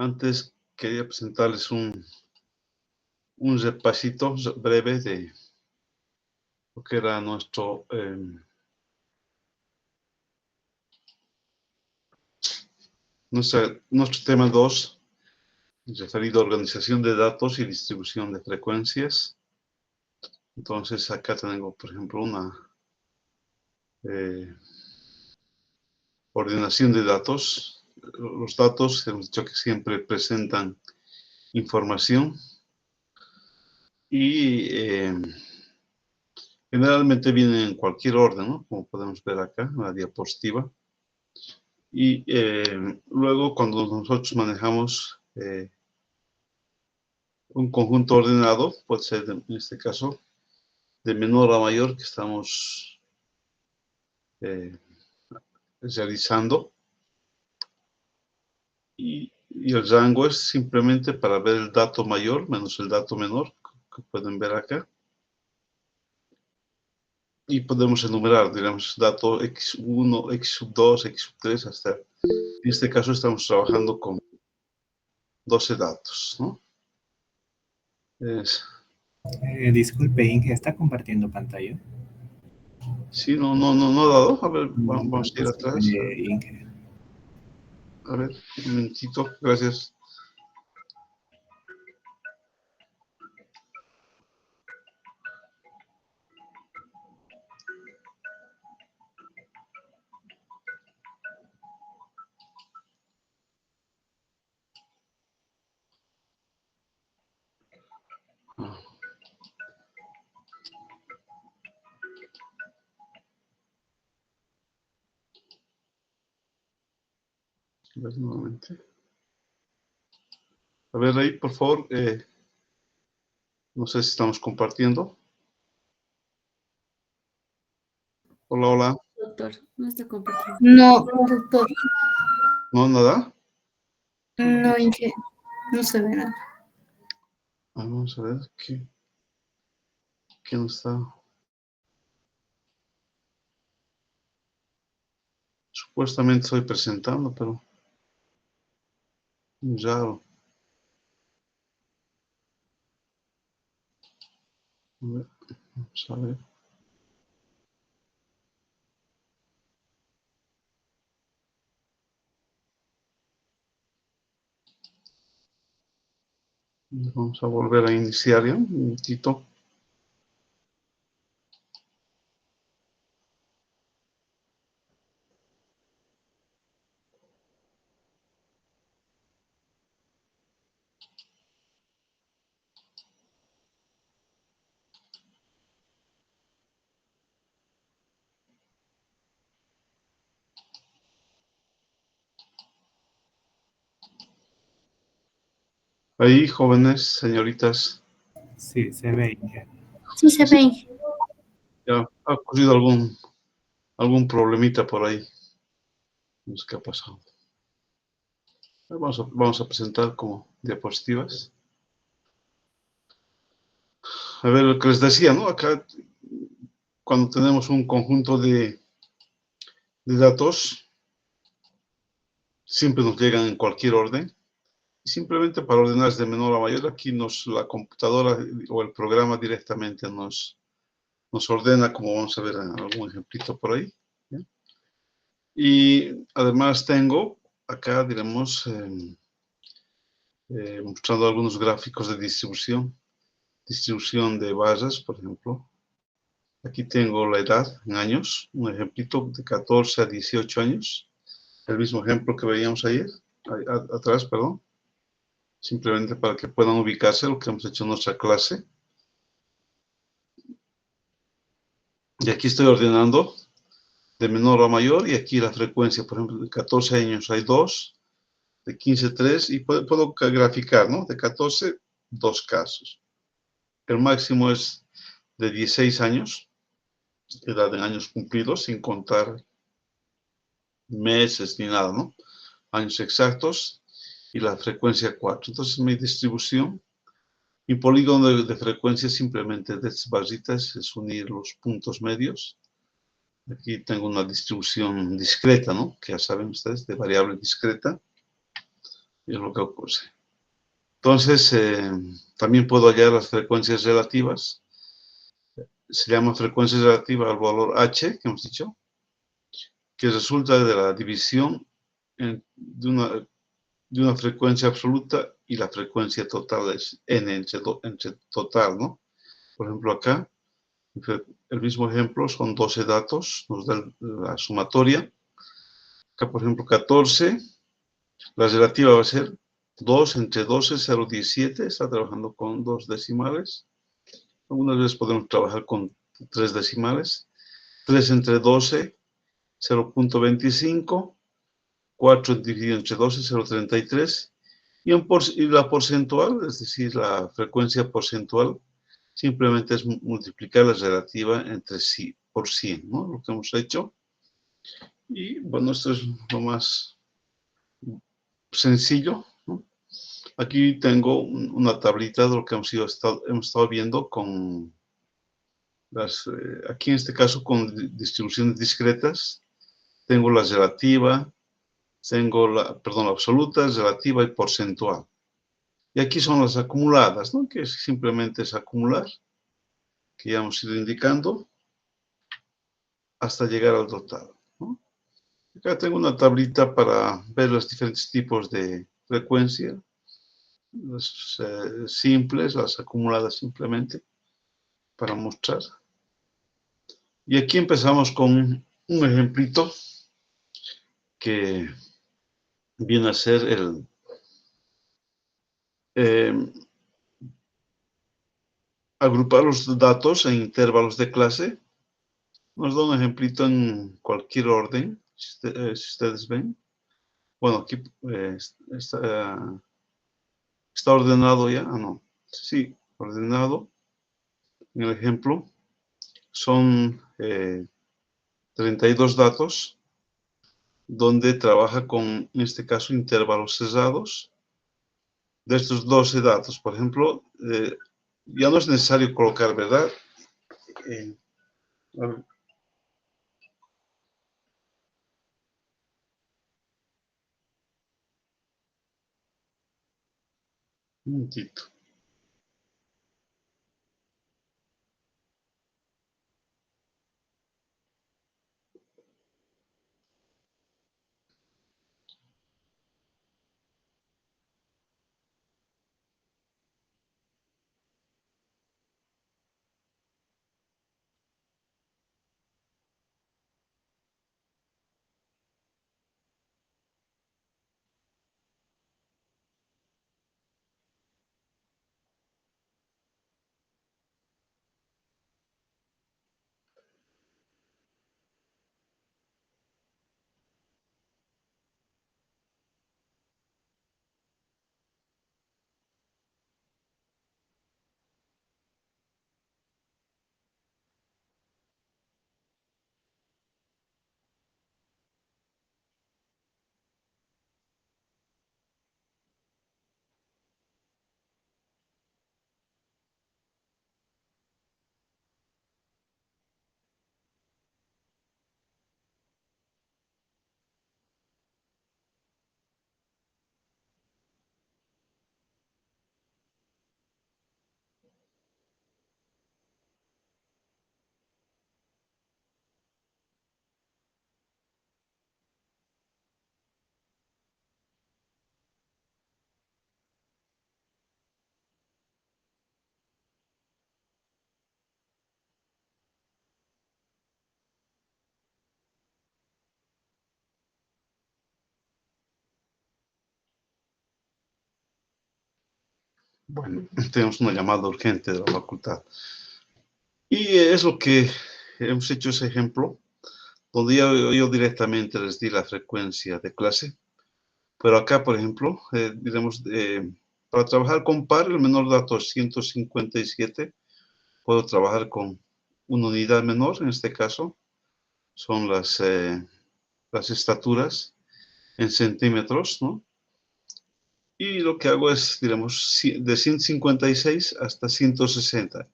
Antes quería presentarles un repasito breve de lo que era nuestro tema 2, referido a organización de datos y distribución de frecuencias. Entonces acá tengo, por ejemplo, una ordenación de datos. Los datos, hemos dicho que siempre presentan información y generalmente vienen en cualquier orden, ¿no? Como podemos ver acá en la diapositiva. Y luego cuando nosotros manejamos un conjunto ordenado, puede ser en este caso de menor a mayor que estamos realizando. Y el rango es simplemente para ver el dato mayor menos el dato menor, que pueden ver acá. Y podemos enumerar, digamos, dato X1, X2, X3, hasta... En este caso estamos trabajando con 12 datos, ¿no? Disculpe, Inge, ¿está compartiendo pantalla? Sí, no ha dado. A ver, vamos a ir atrás. Inge. A ver, un momentito, gracias. A ver, nuevamente. A ver, ahí, por favor, no sé si estamos compartiendo. Hola, hola. Doctor, no está compartiendo. No, doctor. ¿No, nada? No, Inge, no se ve nada. Vamos a ver qué no está. Supuestamente estoy presentando, pero raro. A ver, vamos a ver. Vamos a volver a iniciar ya, un momentito. Ahí, jóvenes, señoritas. Sí, se ve, Inge. Sí se ve, Inge. Ya ha ocurrido algún problemita por ahí. No sé qué ha pasado. Vamos a presentar como diapositivas. A ver, lo que les decía, ¿no? Acá, cuando tenemos un conjunto de datos, siempre nos llegan en cualquier orden. Simplemente para ordenar de menor a mayor, aquí la computadora o el programa directamente nos ordena, como vamos a ver en algún ejemplito por ahí. ¿Ya? Y además tengo acá, diremos, mostrando algunos gráficos de distribución de barras, por ejemplo. Aquí tengo la edad en años, un ejemplito de 14 a 18 años. El mismo ejemplo que veíamos ayer, atrás, perdón. Simplemente para que puedan ubicarse lo que hemos hecho en nuestra clase. Y aquí estoy ordenando de menor a mayor, y aquí la frecuencia, por ejemplo, de 14 años hay 2, de 15, 3, y puedo graficar, ¿no? De 14, 2 casos. El máximo es de 16 años, edad en años cumplidos, sin contar meses ni nada, ¿no? Años exactos, y la frecuencia 4. Entonces mi distribución, mi polígono de frecuencia simplemente de estas barritas es unir los puntos medios. Aquí tengo una distribución discreta, ¿no? Que ya saben ustedes, de variable discreta. es lo que ocurre. Entonces, también puedo hallar las frecuencias relativas. Se llama frecuencia relativa al valor h, que hemos dicho, que resulta de la división de una frecuencia absoluta y la frecuencia total es n entre total, ¿no? Por ejemplo, acá, el mismo ejemplo, son 12 datos, nos da la sumatoria. Acá, por ejemplo, 14, la relativa va a ser 2 entre 12, 0,17, está trabajando con 2 decimales. Algunas veces podemos trabajar con 3 decimales. 3 entre 12, 0,25. 4 dividido entre 12, 0,33. Y la porcentual, es decir, la frecuencia porcentual, simplemente es multiplicar la relativa entre sí por 100, ¿no? Lo que hemos hecho. Y bueno, esto es lo más sencillo, ¿no? Aquí tengo una tablita de lo que hemos estado viendo con aquí en este caso con distribuciones discretas. Tengo la relativa, tengo la absoluta, relativa y porcentual. Y aquí son las acumuladas, ¿no? Que simplemente es acumular, que ya hemos ido indicando, hasta llegar al total, ¿no? Acá tengo una tablita para ver los diferentes tipos de frecuencia, las simples, las acumuladas simplemente, para mostrar. Y aquí empezamos con un ejemplito que viene a ser agrupar los datos en intervalos de clase. Nos da un ejemplito en cualquier orden, si ustedes ven. Bueno, aquí está ordenado ya. Ah, no. Sí, ordenado. En el ejemplo, son 32 datos, donde trabaja con, en este caso, intervalos cerrados. De estos 12 datos, por ejemplo, ya no es necesario colocar, ¿verdad? Un momentito. Bueno, tenemos una llamada urgente de la facultad. Y es lo que hemos hecho ese ejemplo, donde yo directamente les di la frecuencia de clase. Pero acá, por ejemplo, diremos, para trabajar con par, el menor dato es 157. Puedo trabajar con una unidad menor, en este caso, son las estaturas en centímetros, ¿no? Y lo que hago es, diremos, de 156 hasta 160.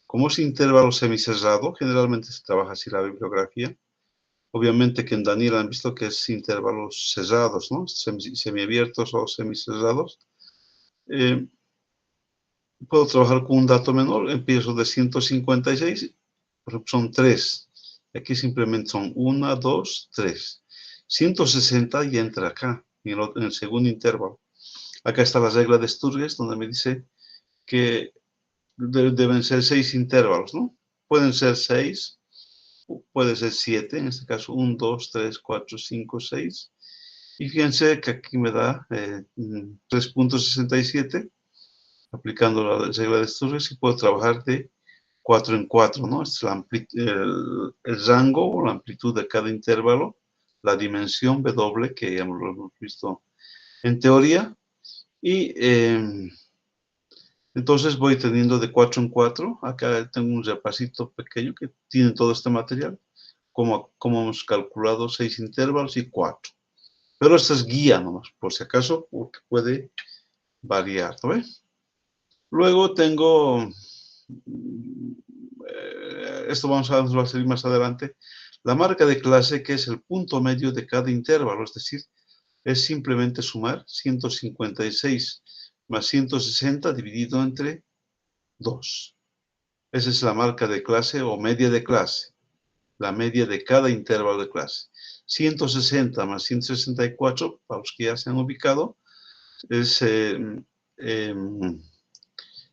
Como es intervalo semicerrado, generalmente se trabaja así la bibliografía, Obviamente que en Daniel han visto que es intervalos cerrados, ¿no? Semiabiertos o semicerrados. Puedo trabajar con un dato menor, empiezo de 156, por ejemplo, son 3. Aquí simplemente son 1, 2, 3. 160 y entra acá, en el segundo intervalo. Acá está la regla de Sturges, donde me dice que deben ser 6 intervalos, ¿no? Pueden ser 6, puede ser 7, en este caso 1, 2, 3, 4, 5, 6. Y fíjense que aquí me da 3.67, aplicando la regla de Sturges, y puedo trabajar de 4 en 4, ¿no? Este es el rango o la amplitud de cada intervalo, la dimensión W, que ya lo hemos visto en teoría, y entonces voy teniendo de 4 en 4. Acá tengo un repasito pequeño que tiene todo este material, como hemos calculado 6 intervalos y 4. Pero esta es guía nomás, por si acaso, porque puede variar, ¿no ves? Luego tengo, esto vamos a seguir más adelante, la marca de clase, que es el punto medio de cada intervalo, es decir, es simplemente sumar 156 más 160 dividido entre 2. Esa es la marca de clase o media de clase, la media de cada intervalo de clase. 160 más 164, para los que ya se han ubicado, es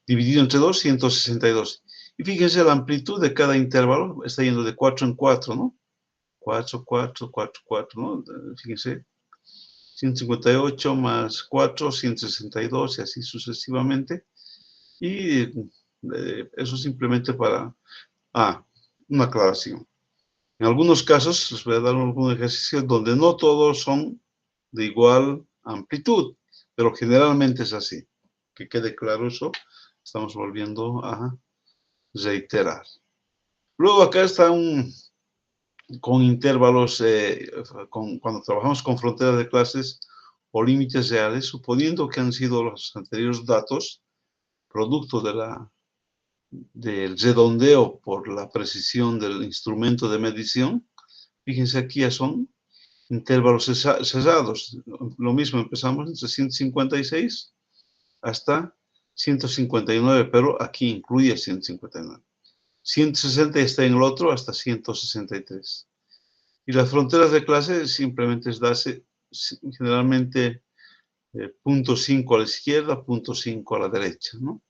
dividido entre 2, 162. Y fíjense, la amplitud de cada intervalo está yendo de 4 en 4, ¿no? 4, 4, 4, 4, ¿no? Fíjense, 158 más 4, 162 y así sucesivamente. Y eso simplemente para... una aclaración. En algunos casos les voy a dar algún ejercicio donde no todos son de igual amplitud, pero generalmente es así. Que quede claro eso, estamos volviendo a reiterar. Luego acá está con intervalos, cuando trabajamos con fronteras de clases o límites reales, suponiendo que han sido los anteriores datos, producto del redondeo por la precisión del instrumento de medición. Fíjense, aquí ya son intervalos cerrados. Lo mismo, empezamos entre 156 hasta 159, pero aquí incluye 159. 160 está en el otro hasta 163. Y las fronteras de clase simplemente es darse generalmente punto 5 a la izquierda, punto 5 a la derecha, ¿no?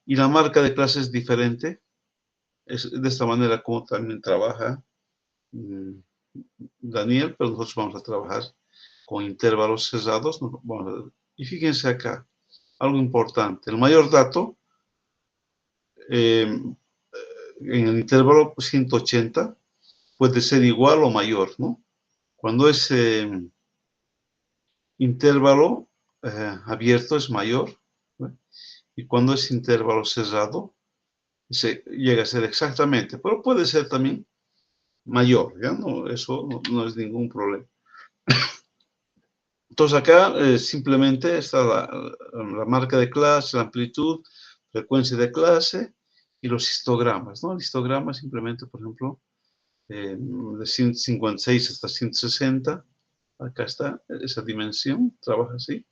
Y la marca de clase es diferente. Es de esta manera como también trabaja Daniel, pero nosotros vamos a trabajar con intervalos cerrados. Y fíjense acá, algo importante. El mayor dato en el intervalo 180 puede ser igual o mayor, ¿no? Cuando es intervalo abierto es mayor, ¿no? Y cuando es intervalo cerrado llega a ser exactamente, pero puede ser también mayor, ¿ya? No, eso no es ningún problema. Entonces acá simplemente está la marca de clase, la amplitud, frecuencia de clase y los histogramas, ¿no? El histograma simplemente, por ejemplo, de 156 hasta 160, acá está esa dimensión, trabaja así,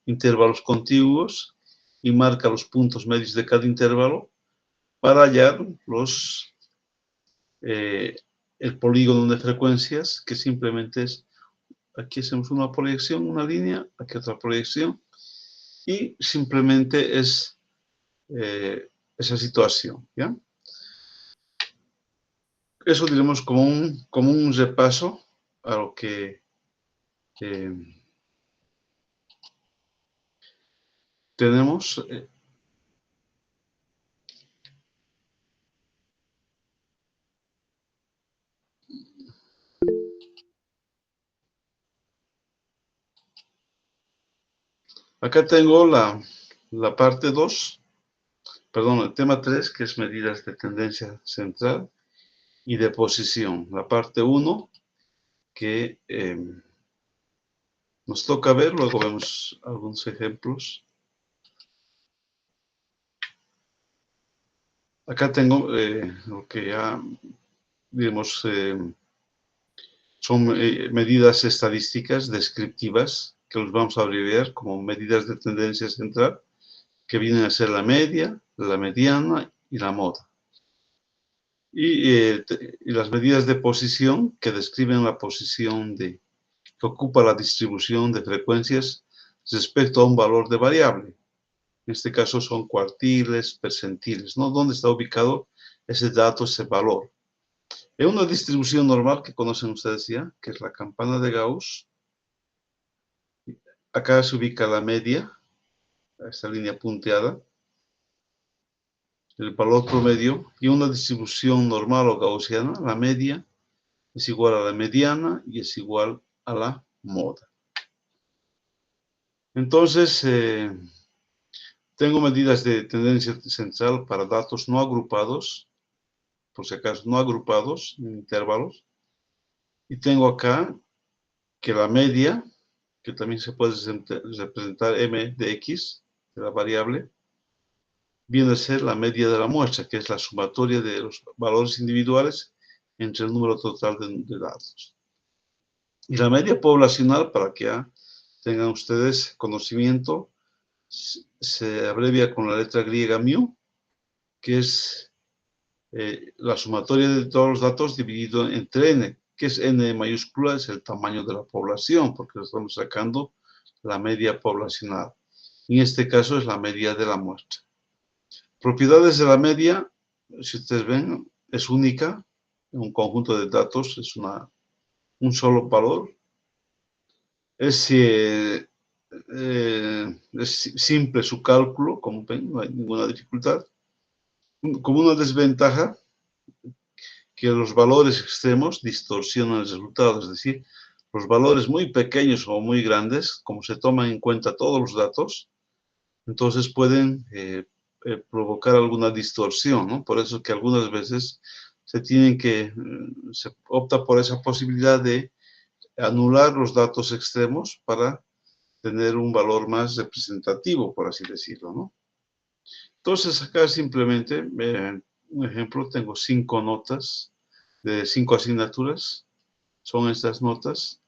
intervalos contiguos y marca los puntos medios de cada intervalo para hallar el polígono de frecuencias, que simplemente es, aquí hacemos una proyección, una línea, aquí otra proyección, y simplemente es esa situación, ¿ya? Eso diremos como un repaso a lo que tenemos. Acá tengo la parte 2, perdón, el tema 3, que es medidas de tendencia central y de posición. La parte 1, que nos toca ver, luego vemos algunos ejemplos. Acá tengo lo que ya, digamos, son medidas estadísticas descriptivas que los vamos a abreviar como medidas de tendencia central, que vienen a ser la media, la mediana y la moda. Y las medidas de posición que describen la posición que ocupa la distribución de frecuencias respecto a un valor de variable. En este caso son cuartiles, percentiles, ¿no? ¿Dónde está ubicado ese dato, ese valor? En una distribución normal que conocen ustedes ya, que es la campana de Gauss, acá se ubica la media, esta línea punteada, el valor promedio, y una distribución normal o gaussiana, la media es igual a la mediana y es igual a la moda. Entonces, tengo medidas de tendencia central para datos no agrupados, por si acaso no agrupados en intervalos, y tengo acá que la media, que también se puede representar m de x, de la variable, viene a ser la media de la muestra, que es la sumatoria de los valores individuales entre el número total de datos. Y la media poblacional, para que ya tengan ustedes conocimiento, se abrevia con la letra griega mu, que es la sumatoria de todos los datos dividido entre n, que es n mayúscula, es el tamaño de la población, porque estamos sacando la media poblacional. En este caso es la media de la muestra. Propiedades de la media, si ustedes ven, es única, un conjunto de datos, es un solo valor. Es simple su cálculo, como ven, no hay ninguna dificultad. Como una desventaja, que los valores extremos distorsionan el resultado, es decir, los valores muy pequeños o muy grandes, como se toman en cuenta todos los datos, entonces pueden provocar alguna distorsión, ¿no? Por eso es que algunas veces se opta por esa posibilidad de anular los datos extremos para tener un valor más representativo, por así decirlo, ¿no? Entonces acá simplemente, un ejemplo, tengo 5 notas de 5 asignaturas, son estas notas,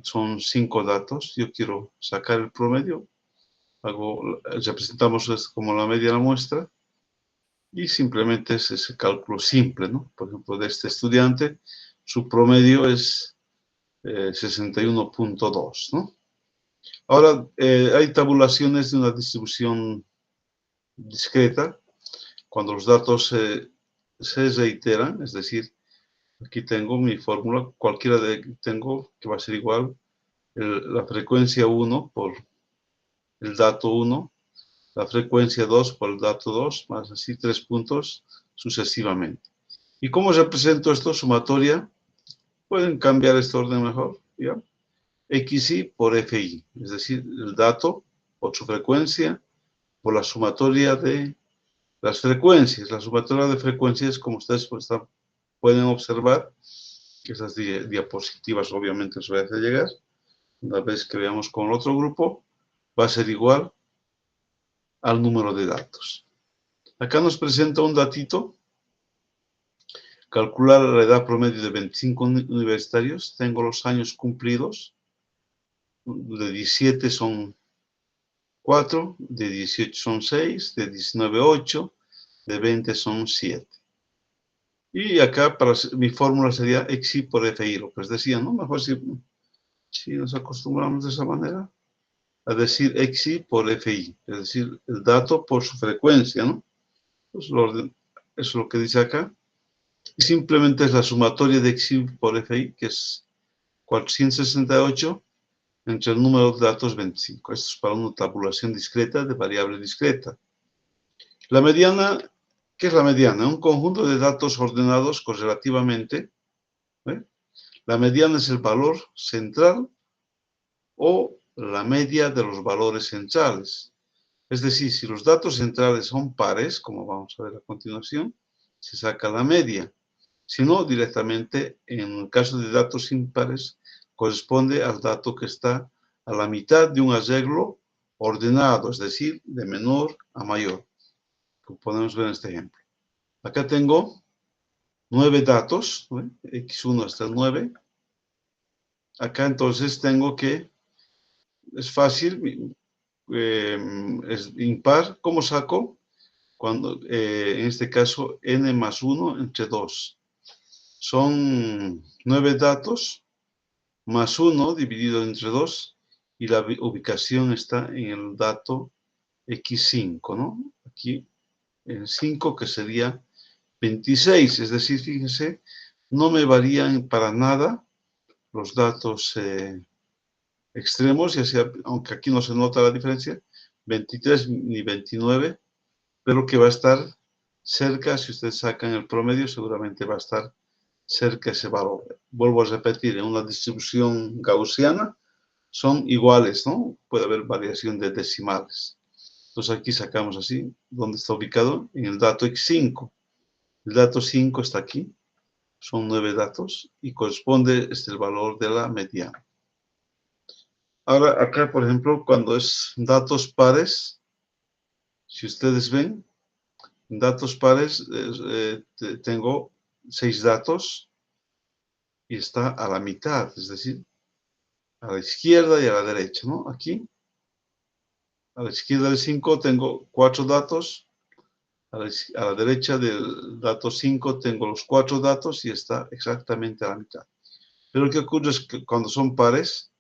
son 5 datos, yo quiero sacar el promedio, representamos esto como la media de la muestra, y simplemente es ese cálculo simple, ¿no? Por ejemplo, de este estudiante, su promedio es 61.2, ¿no? Ahora, hay tabulaciones de una distribución discreta, cuando los datos se reiteran, es decir, aquí tengo mi fórmula, tengo que va a ser igual la frecuencia 1 por el dato 1, la frecuencia 2 por el dato 2, más así 3 puntos sucesivamente. ¿Y cómo represento esto? Sumatoria. Pueden cambiar este orden mejor, ¿ya? XI por FI, es decir, el dato por su frecuencia por la sumatoria de las frecuencias. La sumatoria de frecuencias, como ustedes pueden observar, que esas diapositivas obviamente os voy a hacer llegar, una vez que veamos con el otro grupo, va a ser igual al número de datos. Acá nos presenta un datito, calcular la edad promedio de 25 universitarios, tengo los años cumplidos, de 17 son 4, de 18 son 6, de 19 8, de 20 son 7. Y acá mi fórmula sería XI por FI, lo que les decía, ¿no? Mejor si nos acostumbramos de esa manera a decir XI por FI, es decir, el dato por su frecuencia, ¿no? Pues eso es lo que dice acá. Y simplemente es la sumatoria de XI por FI, que es 468 entre el número de datos 25. Esto es para una tabulación discreta de variable discreta. La mediana, ¿qué es la mediana? Un conjunto de datos ordenados correlativamente. La mediana es el valor central o la media de los valores centrales. Es decir, si los datos centrales son pares, como vamos a ver a continuación, se saca la media. Si no, directamente, en el caso de datos impares, corresponde al dato que está a la mitad de un arreglo ordenado, es decir, de menor a mayor, como podemos ver en este ejemplo. Acá tengo 9 datos, x1 hasta el 9, acá entonces tengo que, es fácil, es impar. ¿Cómo saco? Cuando, en este caso, n más 1 entre 2. Son 9 datos más 1 dividido entre 2 y la ubicación está en el dato x5, ¿no? Aquí en 5 que sería 26, es decir, fíjense, no me varían para nada los datos extremos, ya sea, aunque aquí no se nota la diferencia, 23 ni 29, pero que va a estar cerca, si ustedes sacan el promedio, seguramente va a estar cerca ese valor. Vuelvo a repetir, en una distribución gaussiana son iguales, ¿no? Puede haber variación de decimales. Entonces aquí sacamos así, ¿dónde está ubicado? En el dato x5. El dato 5 está aquí, son 9 datos y corresponde el valor de la mediana. Ahora acá, por ejemplo, cuando es datos pares, si ustedes ven, en datos pares tengo 6 datos y está a la mitad, es decir, a la izquierda y a la derecha, ¿no? Aquí, a la izquierda del 5 tengo 4 datos, a la derecha del dato 5 tengo los 4 datos y está exactamente a la mitad. Pero lo que ocurre es que cuando son pares,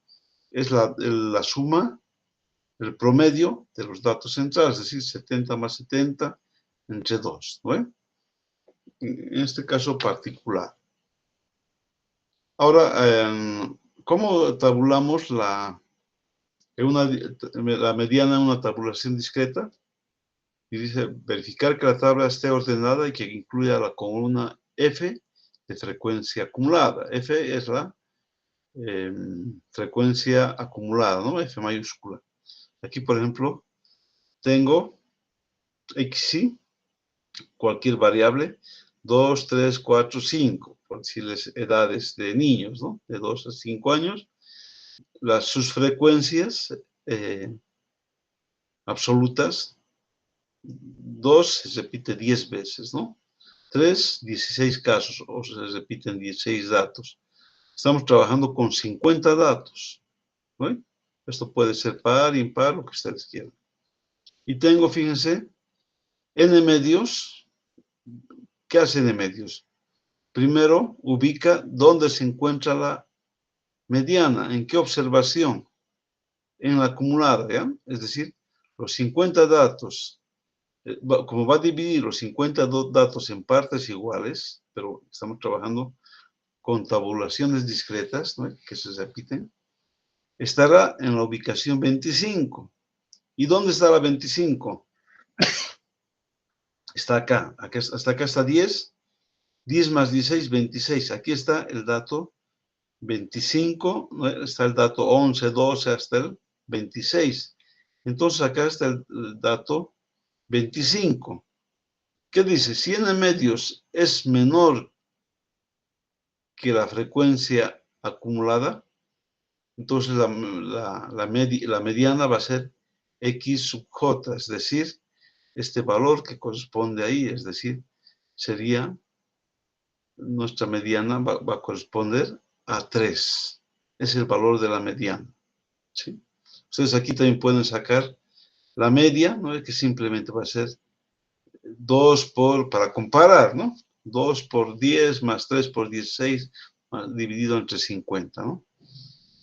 es la suma, el promedio de los datos centrales, es decir, 70 más 70 entre 2, ¿no? En este caso particular. Ahora, ¿cómo tabulamos la mediana en una tabulación discreta? Y dice, verificar que la tabla esté ordenada y que incluya la columna F de frecuencia acumulada. F es la frecuencia acumulada, ¿no? F mayúscula. Aquí, por ejemplo, tengo xy, cualquier variable, 2, 3, 4, 5, por decirles edades de niños, ¿no? De 2 a 5 años. Sus frecuencias absolutas, 2 se repite 10 veces, ¿no? 3, 16 casos, o se repiten 16 datos. Estamos trabajando con 50 datos, ¿no? Esto puede ser par, impar, lo que ustedes quieran. Y tengo, fíjense, n medios. ¿Qué hace n medios? Primero, ubica dónde se encuentra la mediana, en qué observación, en la acumulada, ¿ya? Es decir, los 50 datos, como va a dividir los 50 datos en partes iguales, pero estamos trabajando con tabulaciones discretas, ¿no? Que se repiten, estará en la ubicación 25. ¿Y dónde está la 25? Está acá, hasta acá está 10. 10 más 16, 26. Aquí está el dato 25, ¿no? Está el dato 11, 12, hasta el 26. Entonces acá está el dato 25. ¿Qué dice? Si n medios es menor que la frecuencia acumulada, entonces la mediana va a ser x sub j, es decir, este valor que corresponde ahí, es decir, sería, nuestra mediana va a corresponder a 3. Es el valor de la mediana, ¿sí? Ustedes aquí también pueden sacar la media, ¿no? Que simplemente va a ser 2 para comparar, ¿no? 2 por 10 más 3 por 16 dividido entre 50, ¿no?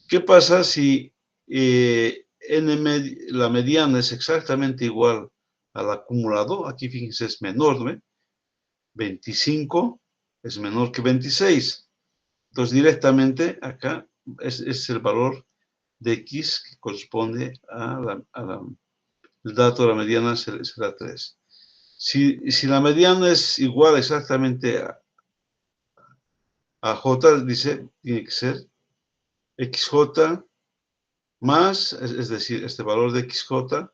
¿Qué pasa si la mediana es exactamente igual al acumulado? Aquí fíjense, es menor, ¿no? 25 es menor que 26. Entonces directamente acá es el valor de x que corresponde el dato de la mediana será 3. Si la mediana es igual exactamente a j, dice, tiene que ser xj más, es decir, este valor de xj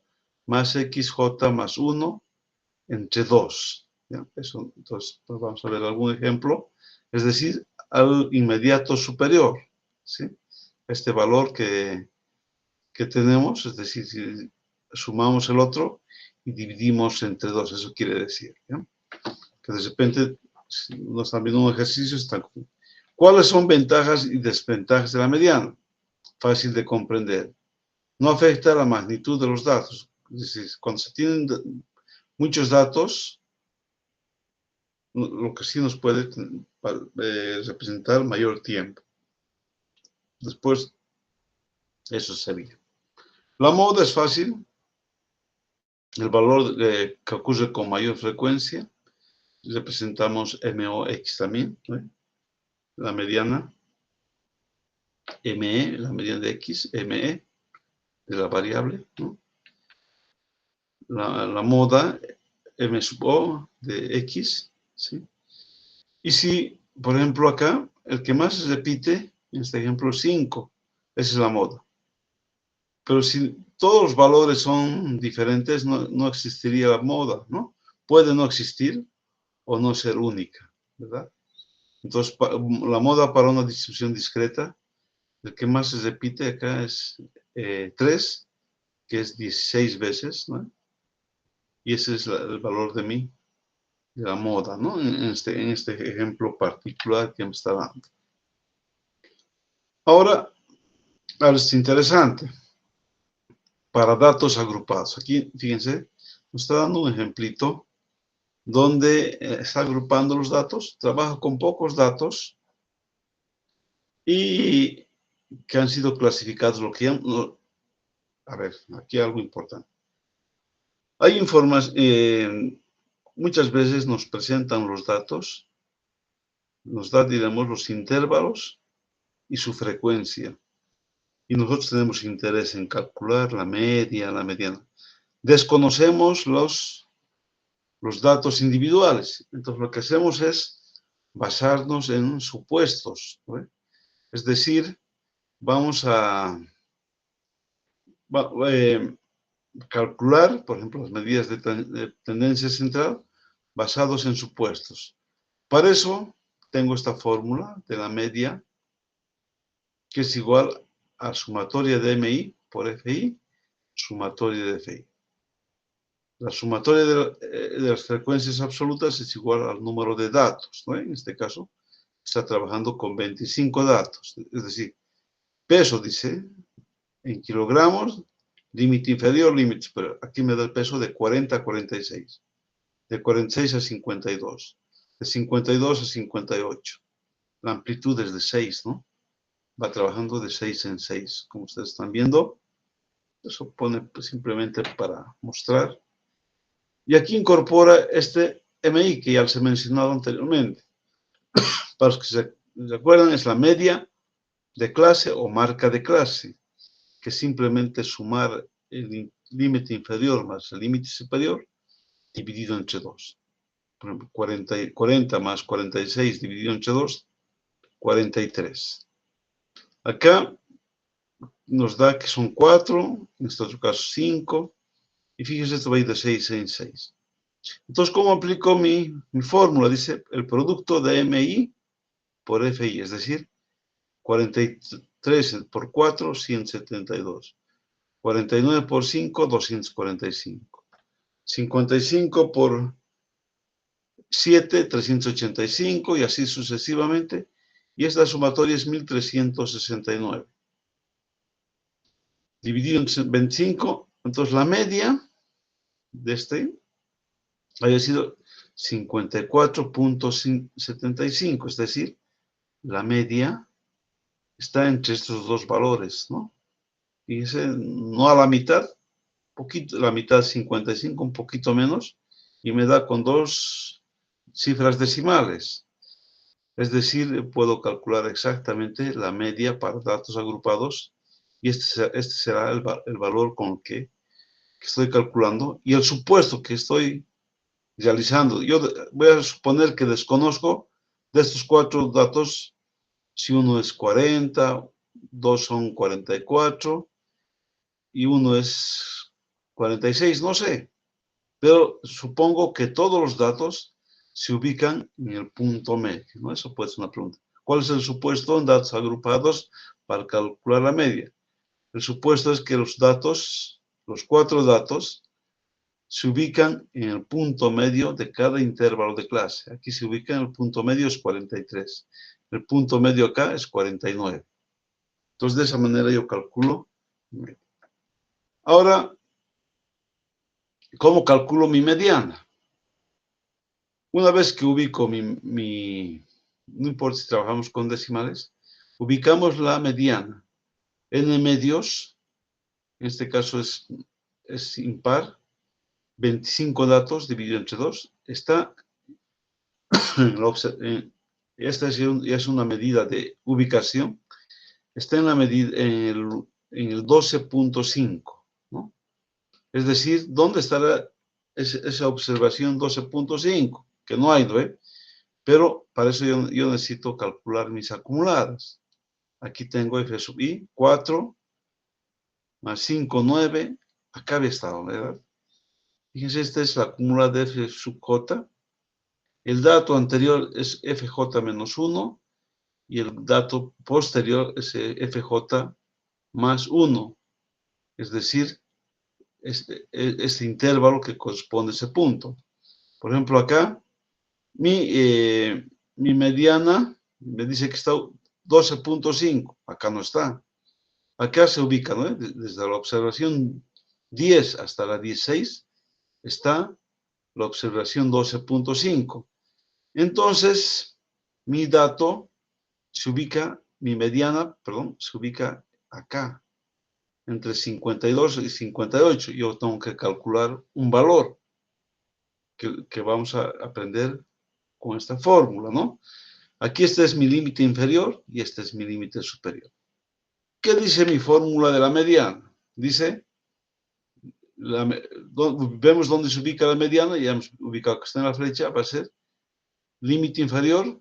más xj más 1 entre 2. ¿Ya? Eso, entonces, pues vamos a ver algún ejemplo. Es decir, al inmediato superior, ¿sí? Este valor que tenemos, es decir, si sumamos el otro y dividimos entre 2, eso quiere decir, ¿ya? Que de repente, si no están viendo un ejercicio, están ¿Cuáles son ventajas y desventajas de la mediana? Fácil de comprender. No afecta la magnitud de los datos. Es decir, cuando se tienen muchos datos, lo que sí nos puede representar mayor tiempo. Después, eso sería. La moda es fácil. El valor que ocurre con mayor frecuencia, representamos MOX también, ¿no? La mediana, ME, la mediana de X, ME, de la variable, ¿no? La moda, M sub O, de X, ¿sí? Y si, por ejemplo, acá, el que más se repite, en este ejemplo, 5, esa es la moda. Pero si todos los valores son diferentes, no existiría la moda, ¿no? Puede no existir o no ser única, ¿verdad? Entonces, la moda para una distribución discreta, el que más se repite acá es 3, que es 16 veces, ¿no? Y ese es el valor de la moda, ¿no? En este ejemplo particular que me está dando. Ahora es interesante. Para datos agrupados. Aquí, fíjense, nos está dando un ejemplito donde está agrupando los datos, trabaja con pocos datos y que han sido clasificados. A ver, aquí hay algo importante. Hay muchas veces nos presentan los datos, nos da, diremos, los intervalos y su frecuencia. Y nosotros tenemos interés en calcular la media, la mediana. Desconocemos los datos individuales. Entonces, lo que hacemos es basarnos en supuestos, ¿no? Es decir, vamos a calcular, por ejemplo, las medidas de tendencia central basados en supuestos. Para eso, tengo esta fórmula de la media, que es igual a sumatoria de MI por FI, sumatoria de FI. La sumatoria de las frecuencias absolutas es igual al número de datos, ¿no? En este caso, está trabajando con 25 datos. Es decir, peso, dice, en kilogramos, límite inferior, límite superior. Aquí me da el peso de 40 a 46, de 46 a 52, de 52 a 58. La amplitud es de 6, ¿no? Va trabajando de 6 en 6, como ustedes están viendo. Eso pone pues, simplemente para mostrar. Y aquí incorpora este MI que ya les he mencionado anteriormente. Para los que se acuerdan, es la media de clase o marca de clase, que simplemente sumar el límite inferior más el límite superior dividido entre 2. Por ejemplo, 40 más 46 dividido entre 2, 43. Acá nos da que son 4, en este otro caso 5, y fíjense, esto va a ir de 6 en 6. Entonces, ¿cómo aplico mi fórmula? Dice el producto de MI por FI, es decir, 43 por 4, 172. 49 por 5, 245. 55 por 7, 385 y así sucesivamente. Y esta sumatoria es 1369. Dividido en 25, entonces la media de este había sido 54.75, es decir, la media está entre estos dos valores, ¿no? Fíjense, no a la mitad, poquito, la mitad 55, un poquito menos, y me da con 2 cifras decimales. Es decir, puedo calcular exactamente la media para datos agrupados, y este será el valor con el que estoy calculando, y el supuesto que estoy realizando. Yo voy a suponer que desconozco de estos 4 datos, si uno es 40, 2 son 44 y uno es 46, no sé. Pero supongo que todos los datos se ubican en el punto medio, ¿no? Eso puede ser una pregunta. ¿Cuál es el supuesto en datos agrupados para calcular la media? El supuesto es que los 4 datos, se ubican en el punto medio de cada intervalo de clase. Aquí se ubica en el punto medio es 43. El punto medio acá es 49. Entonces, de esa manera yo calculo. Ahora, ¿cómo calculo mi mediana? Una vez que ubico no importa si trabajamos con decimales, ubicamos la mediana. N medios, en este caso es impar, 25 datos dividido entre 2, está, esta ya es una medida de ubicación, está en la medida, en el 12.5, ¿no? Es decir, ¿dónde estará esa observación 12.5? Que no hay, ¿no? Pero para eso yo necesito calcular mis acumuladas. Aquí tengo f sub i, 4, más 5, 9. Acá había estado, ¿verdad? Fíjense, esta es la acumulada de f sub j. El dato anterior es fj menos 1 y el dato posterior es fj más 1. Es decir, este intervalo que corresponde a ese punto. Por ejemplo, acá, mi mediana me dice que está 12.5. Acá no está. Acá se ubica, ¿no? Desde la observación 10 hasta la 16 está la observación 12.5. Entonces, mi dato se ubica, mi mediana, perdón, se ubica acá, entre 52 y 58. Yo tengo que calcular un valor que vamos a aprender con esta fórmula, ¿no? Aquí este es mi límite inferior y este es mi límite superior. ¿Qué dice mi fórmula de la mediana? Dice, vemos dónde se ubica la mediana, ya hemos ubicado que está en la flecha, va a ser límite inferior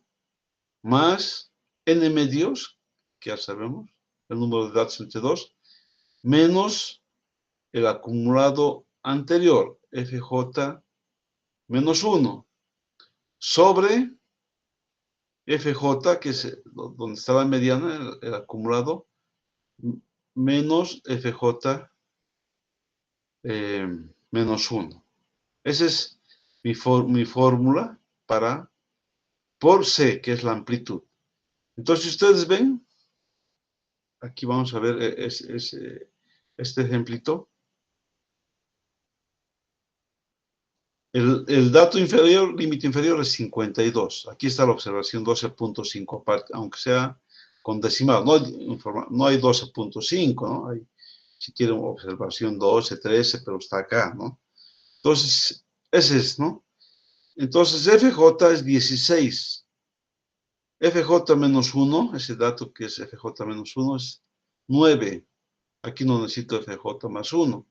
más n medios, que ya sabemos, el número de datos entre 2, menos el acumulado anterior, fj menos 1, sobre fj, que es donde está la mediana, el acumulado, menos fj menos 1. Esa es mi fórmula por C, que es la amplitud. Entonces, si ustedes ven, aquí vamos a ver este ejemplito. El dato inferior, límite inferior es 52. Aquí está la observación 12.5 aparte, aunque sea con decimal. No hay 12.5, ¿no? Hay, si quieren, observación 12, 13, pero está acá, ¿no? Entonces, ese es, ¿no? Entonces, FJ es 16. FJ menos 1, ese dato que es FJ menos 1 es 9. Aquí no necesito FJ más 1.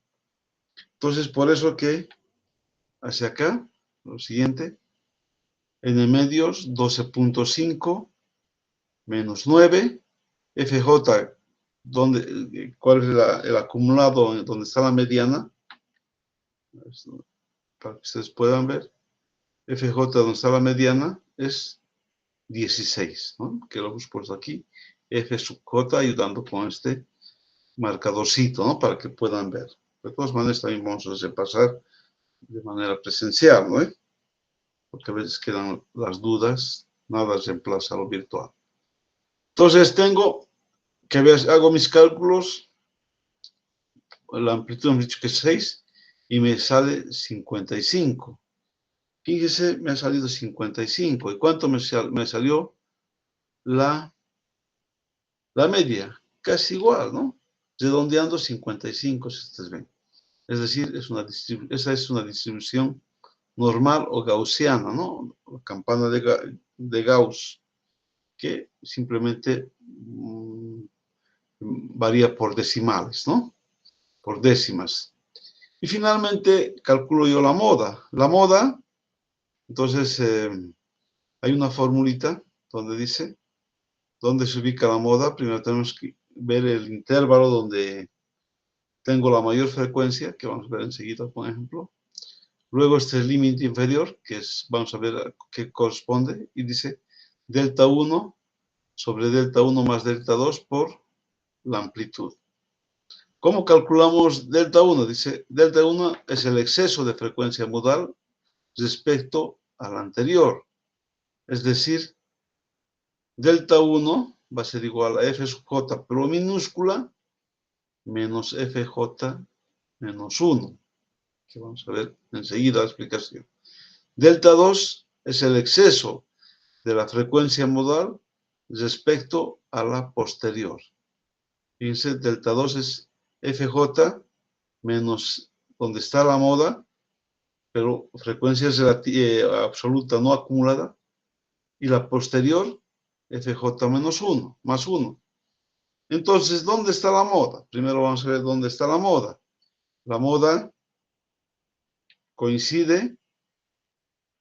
Entonces, por eso que hacia acá, lo siguiente, n medios 12.5 menos 9. FJ, ¿cuál es el acumulado donde está la mediana? Para que ustedes puedan ver. FJ donde está la mediana es 16, ¿no? Que lo hemos puesto aquí. F sub J ayudando con este marcadorcito, ¿no? Para que puedan ver. De todas maneras, también vamos a repasar de manera presencial, ¿no? Porque a veces quedan las dudas, nada reemplaza lo virtual. Entonces, tengo que hago mis cálculos, la amplitud hemos dicho que es 6, y me sale 55. Fíjese, me ha salido 55. ¿Y cuánto me salió la media? Casi igual, ¿no? Redondeando 55, si ustedes ven. Es decir, esa es una distribución normal o gaussiana, ¿no? La campana de Gauss, que simplemente varía por decimales, ¿no? Por décimas. Y finalmente calculo yo la moda. La moda, entonces, hay una formulita donde dice dónde se ubica la moda. Primero tenemos que ver el intervalo donde tengo la mayor frecuencia, que vamos a ver enseguida, por ejemplo. Luego este límite inferior, que es, vamos a ver a qué corresponde, y dice delta 1 sobre delta 1 más delta 2 por la amplitud. ¿Cómo calculamos delta 1? Dice, delta 1 es el exceso de frecuencia modal respecto al anterior. Es decir, Delta 1 va a ser igual a f sub j, pero minúscula, menos fj menos 1. Que vamos a ver enseguida la explicación. Delta 2 es el exceso de la frecuencia modal respecto a la posterior. Fíjense, delta 2 es fj menos donde está la moda, pero frecuencia absoluta no acumulada, y la posterior, fj menos 1, más 1. Entonces, ¿dónde está la moda? Primero vamos a ver dónde está la moda. La moda coincide,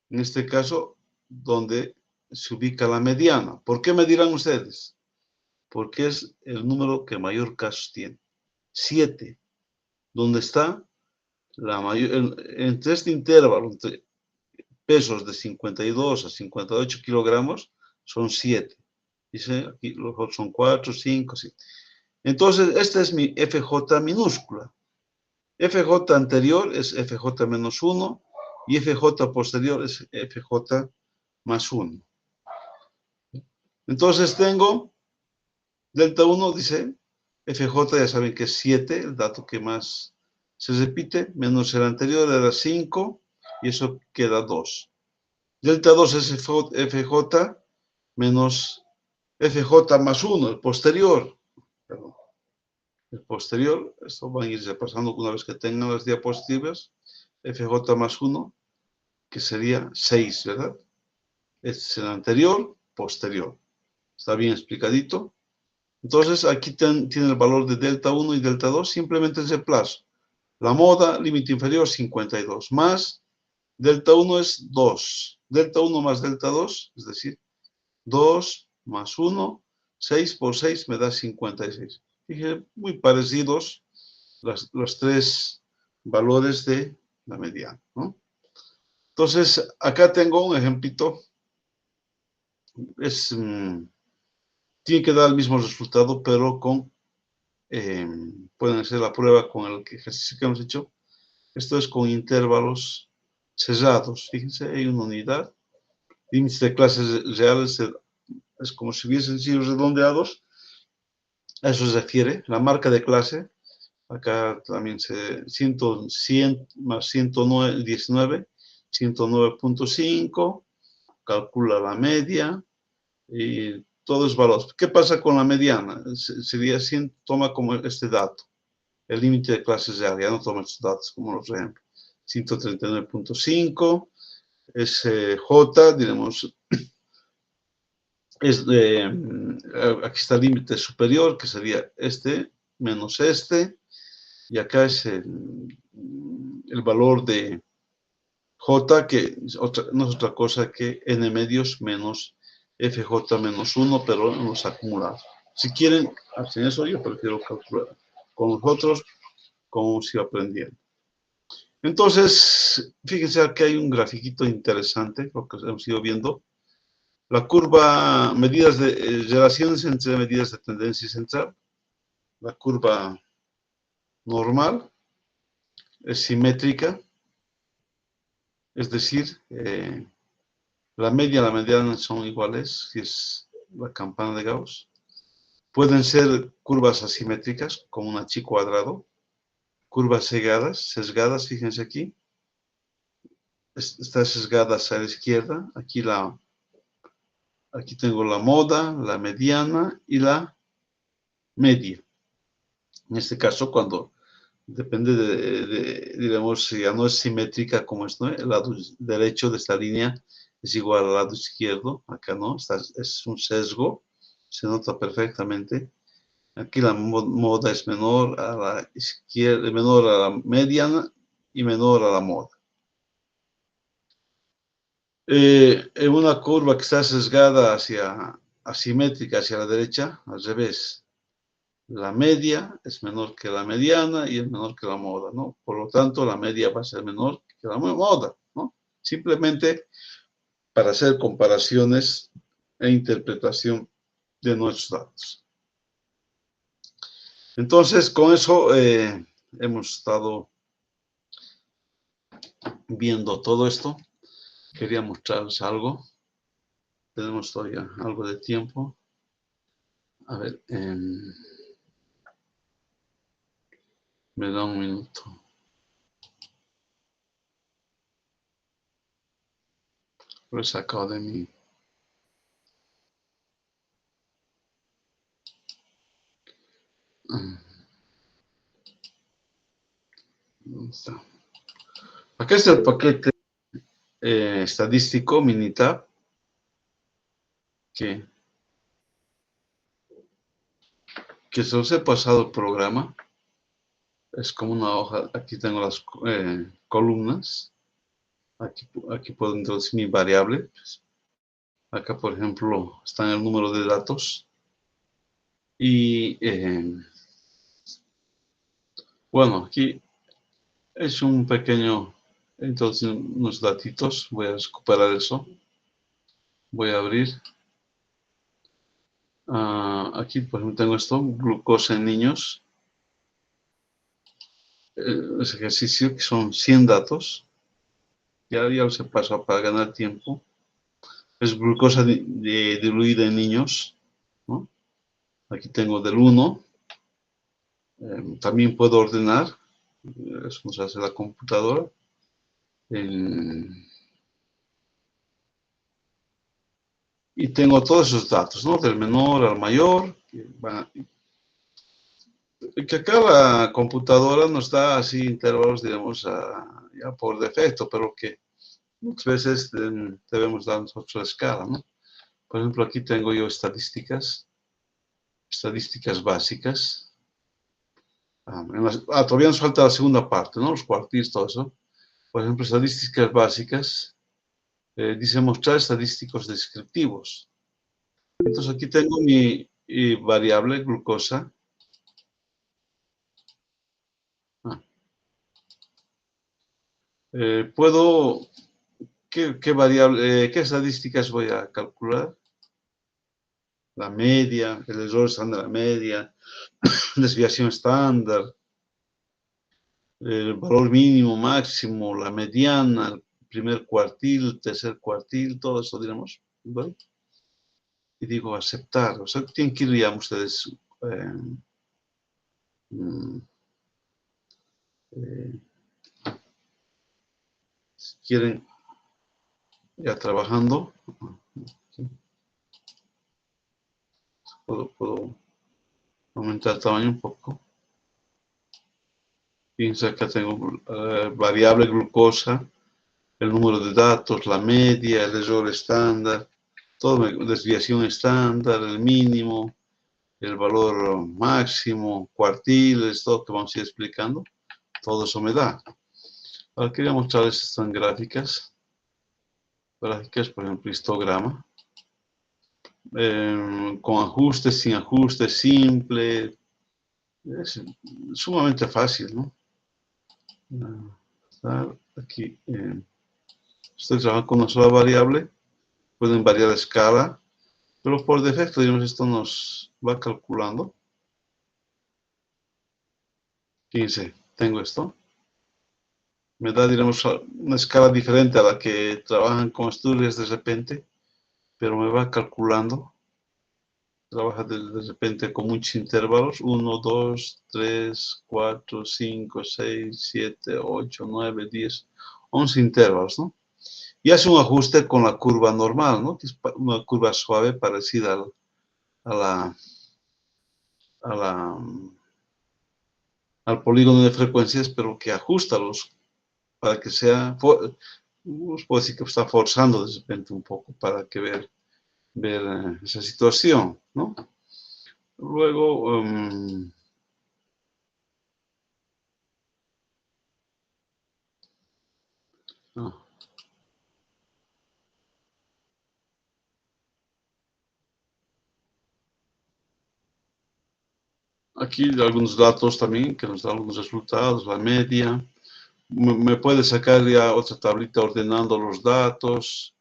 en este caso, donde se ubica la mediana. ¿Por qué me dirán ustedes? Porque es el número que mayor casos tiene. 7. ¿Dónde está? Entre este intervalo, entre pesos de 52 a 58 kilogramos, son 7. Dice aquí, los otros son 4, 5, 7. Entonces, esta es mi FJ minúscula. FJ anterior es FJ menos 1 y FJ posterior es FJ más 1. Entonces tengo delta 1, dice FJ, ya saben que es 7, el dato que más se repite, menos el anterior era 5 y eso queda 2. Delta 2 es FJ menos FJ más 1, el posterior. Perdón. El posterior, esto van a ir repasando una vez que tengan las diapositivas, FJ más 1, que sería 6, ¿verdad? Este es el anterior, posterior. ¿Está bien explicadito? Entonces, aquí tiene el valor de delta 1 y delta 2, simplemente es el plazo. La moda, límite inferior, 52, más delta 1 es 2. Delta 1 más delta 2, es decir, 2 más 1, 6 por 6 me da 56. Fíjense, muy parecidos los tres valores de la mediana, ¿no? Entonces, acá tengo un ejemplito. Tiene que dar el mismo resultado, pero pueden hacer la prueba con el ejercicio que hemos hecho. Esto es con intervalos cerrados. Fíjense, hay una unidad. Límites de clases reales es como si hubiesen sido redondeados. A eso se refiere. La marca de clase, acá también 100 más 119, 109.5, calcula la media y todo es valor. ¿Qué pasa con la mediana? Sería 100, toma como este dato, el límite de clases real, ya no toma estos datos como los ejemplos. 139.5, es J, diremos, aquí está el límite superior, que sería este, menos este, y acá es el valor de J, que no es otra cosa que n medios menos FJ menos 1, pero en los acumulados. Si quieren hacer eso, yo prefiero calcular con los otros como si aprendiendo. Entonces, fíjense que hay un grafiquito interesante, lo que hemos ido viendo. La curva, medidas de relaciones entre medidas de tendencia central. La curva normal es simétrica, es decir, la media y la mediana son iguales, si es la campana de Gauss. Pueden ser curvas asimétricas, como una chi cuadrado. Curvas sesgadas, fíjense aquí. Está sesgada hacia la izquierda. Aquí tengo la moda, la mediana y la media. En este caso, cuando depende digamos, si ya no es simétrica como esto, el lado derecho de esta línea es igual al lado izquierdo, acá no, es un sesgo, se nota perfectamente. Aquí la moda es menor a la izquierda, menor a la mediana y menor a la moda. En una curva que está sesgada asimétrica hacia la derecha, al revés. La media es menor que la mediana y es menor que la moda, ¿no? Por lo tanto, la media va a ser menor que la moda, ¿no? Simplemente para hacer comparaciones e interpretación de nuestros datos. Entonces, con eso hemos estado viendo todo esto. Quería mostrarles algo. tenemos todavía algo de tiempo. A ver, me da un minuto. Lo he sacado de mi... ¿Dónde está? Acá está el paquete estadístico Minitab, que se os he pasado el programa. Es como una hoja. Aquí tengo las columnas. Aquí puedo introducir mi variable. Acá, por ejemplo, está el número de datos. Y bueno, aquí es un pequeño, entonces unos datitos. Voy a recuperar eso. Voy a abrir. Aquí, por ejemplo, tengo esto, glucosa en niños. Ese ejercicio que son 100 datos. Ya los he pasado para ganar tiempo. Es glucosa diluida en niños, ¿no? Aquí tengo del 1. También puedo ordenar. Eso nos hace la computadora. Y tengo todos esos datos, ¿no? Del menor al mayor. Que acá la computadora nos da así intervalos, digamos, ya por defecto, pero que muchas veces debemos dar nosotros la escala, ¿no? Por ejemplo, aquí tengo yo estadísticas básicas. Todavía nos falta la segunda parte, ¿no? Los cuartiles, todo eso. Por ejemplo, estadísticas básicas. Dice mostrar estadísticos descriptivos. Entonces aquí tengo mi variable glucosa. Puedo, ¿qué variable, qué estadísticas voy a calcular? La media, el error estándar de la media, desviación estándar, el valor mínimo, máximo, la mediana, el primer cuartil, tercer cuartil, todo eso, digamos, ¿vale? Y digo aceptar. O sea, tienen que ir ya ustedes si quieren ya trabajando. Puedo aumentar el tamaño un poco. Fíjense, acá tengo variable glucosa, el número de datos, la media, el error estándar, todo, desviación estándar, el mínimo, el valor máximo, cuartiles, todo que vamos a ir explicando. Todo eso me da. Ahora quería mostrarles estas gráficas. Gráficas, por ejemplo, histograma. Con ajustes, sin ajustes, simple. Es sumamente fácil, ¿no? Aquí estoy trabajando con una sola variable. Pueden variar la escala, pero por defecto, digamos, esto nos va calculando. Fíjense, tengo esto. Me da, digamos, una escala diferente a la que trabajan con Asturias de repente, pero me va calculando. Trabaja de repente con muchos intervalos, 1, 2, 3, 4, 5, 6, 7, 8, 9, 10, 11 intervalos, ¿no? Y hace un ajuste con la curva normal, ¿no? Que es una curva suave parecida al polígono de frecuencias, pero que ajusta para que sea, puedo decir que está forzando de repente un poco para que ver esa situación, ¿no? Luego, aquí algunos datos también que nos dan algunos resultados, la media. Me puede sacar ya otra tablita ordenando los datos.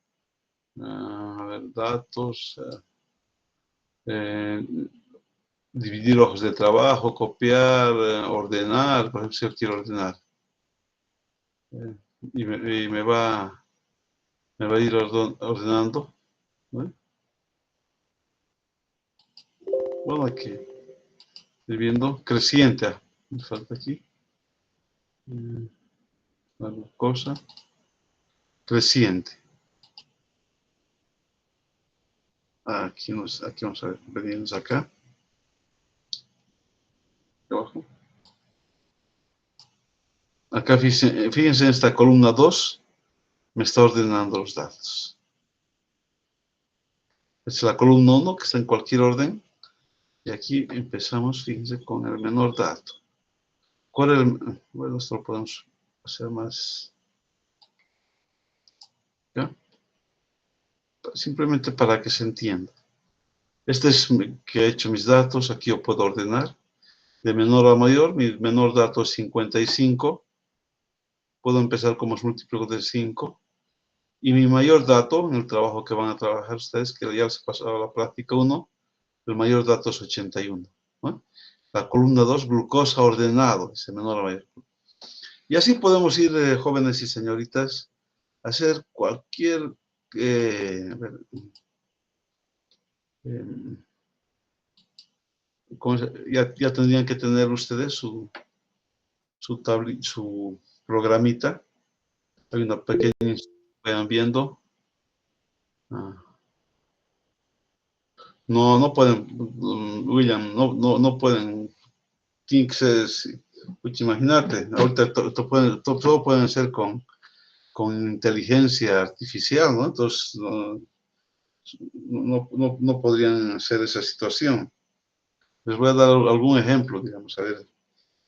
A ver, datos. Dividir hojas de trabajo, copiar, ordenar. Por ejemplo, si yo quiero ordenar. Y me va a ir ordenando. ¿No? Bueno, hay que ir viendo. Creciente. Me falta aquí. Una cosa. Creciente. Aquí vamos a ver. Venimos acá. Abajo. Acá fíjense en esta columna 2. Me está ordenando los datos. Esta es la columna 1 que está en cualquier orden. Y aquí empezamos, fíjense, con el menor dato. ¿Cuál es el? Bueno, esto lo podemos hacer más. ¿Ya? Simplemente para que se entienda. Este es que he hecho mis datos. Aquí yo puedo ordenar. De menor a mayor. Mi menor dato es 55. Puedo empezar como múltiplo de 5. Y mi mayor dato, en el trabajo que van a trabajar ustedes, que ya se pasó a la práctica 1, el mayor dato es 81. ¿No? La columna 2, glucosa ordenado, es el menor a mayor. Y así podemos ir, jóvenes y señoritas, a hacer cualquier... a ver, ya tendrían que tener ustedes su programita. Hay una pequeña, vayan viendo. No pueden, William, no pueden. Tiene que ser, imagínate, ahorita todo pueden ser con inteligencia artificial, ¿no? Entonces, no podrían hacer esa situación. Les voy a dar algún ejemplo, digamos, a ver,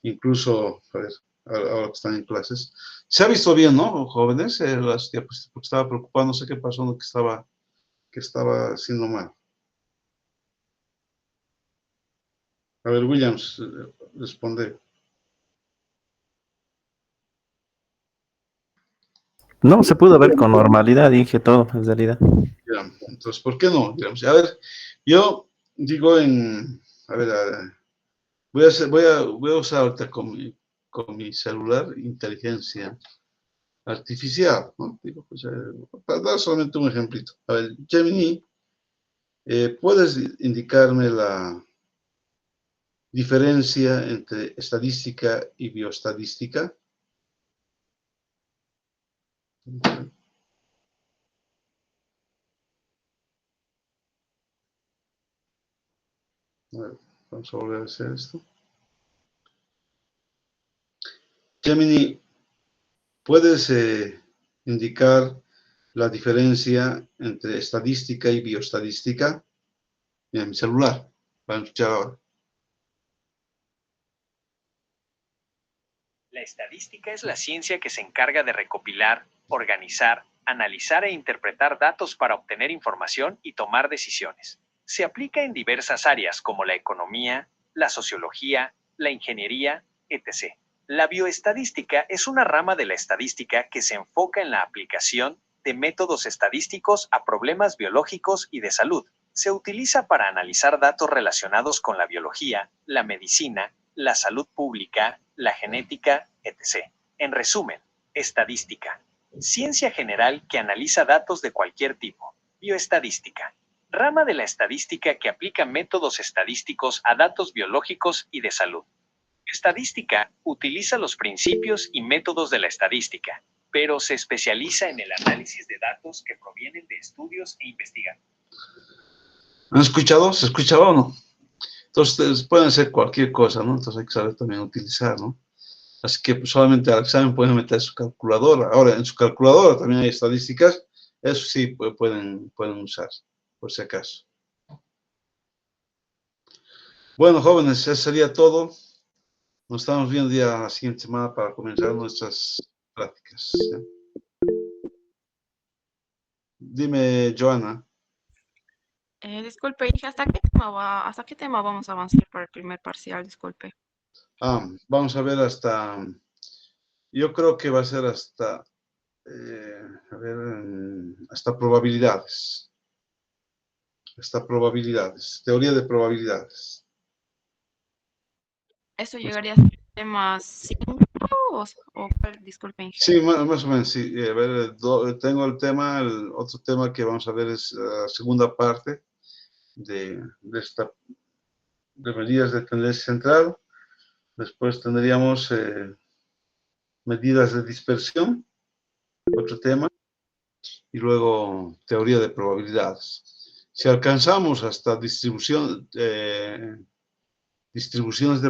incluso, a ver, ahora que están en clases. Se ha visto bien, ¿no, jóvenes? Las diapositivas, porque estaba preocupado, no sé qué pasó, no, que estaba haciendo mal. A ver, Williams, responde. No, se pudo ver con normalidad, dije todo, en realidad. Ya, entonces, ¿por qué no? Digamos, a ver, yo digo a ver, voy a usar ahorita con mi celular inteligencia artificial, ¿no? Digo, pues, para dar solamente un ejemplito. A ver, Gemini, ¿puedes indicarme la diferencia entre estadística y bioestadística? A ver, vamos a volver a hacer esto. Gemini, ¿puedes indicar la diferencia entre estadística y bioestadística? En mi celular. Van a escuchar ahora. La estadística es la ciencia que se encarga de recopilar, organizar, analizar e interpretar datos para obtener información y tomar decisiones. Se aplica en diversas áreas como la economía, la sociología, la ingeniería, etc. La bioestadística es una rama de la estadística que se enfoca en la aplicación de métodos estadísticos a problemas biológicos y de salud. Se utiliza para analizar datos relacionados con la biología, la medicina, la salud pública, la genética, etc. En resumen, estadística. Ciencia general que analiza datos de cualquier tipo. Bioestadística. Rama de la estadística que aplica métodos estadísticos a datos biológicos y de salud. Estadística utiliza los principios y métodos de la estadística, pero se especializa en el análisis de datos que provienen de estudios e investigaciones. ¿Han escuchado? ¿Se escuchaba o no? Entonces, pueden ser cualquier cosa, ¿no? Entonces hay que saber también utilizar, ¿no? Así que pues, solamente al examen pueden meter su calculadora. Ahora, en su calculadora también hay estadísticas. Eso sí pueden usar, por si acaso. Bueno, jóvenes, eso sería todo. Nos estamos viendo ya la siguiente semana para comenzar nuestras prácticas. ¿Ya? Dime, Joana. Disculpe, hija, ¿hasta qué tema vamos a avanzar para el primer parcial? Disculpe. Vamos a ver yo creo que va a ser hasta probabilidades. Hasta probabilidades. Teoría de probabilidades. ¿Eso llegaría a ser el tema 5 o cuál? Disculpe, hija. Sí, más o menos, sí. A ver, tengo el otro tema que vamos a ver es la segunda parte de esta de medidas de tendencia central. Después tendríamos medidas de dispersión, otro tema, y luego teoría de probabilidades. Si alcanzamos hasta distribuciones de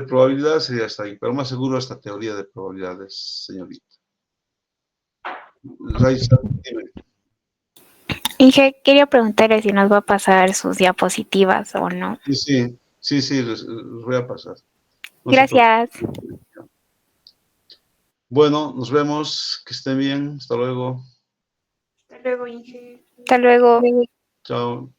probabilidades, sería hasta ahí, pero más seguro hasta teoría de probabilidades, señorita. Raiza, dime. Inge, quería preguntarle si nos va a pasar sus diapositivas o no. Sí, les voy a pasar. No se Gracias. preocupen. Bueno, nos vemos, que estén bien, hasta luego. Hasta luego, Inge. Hasta luego. Chao.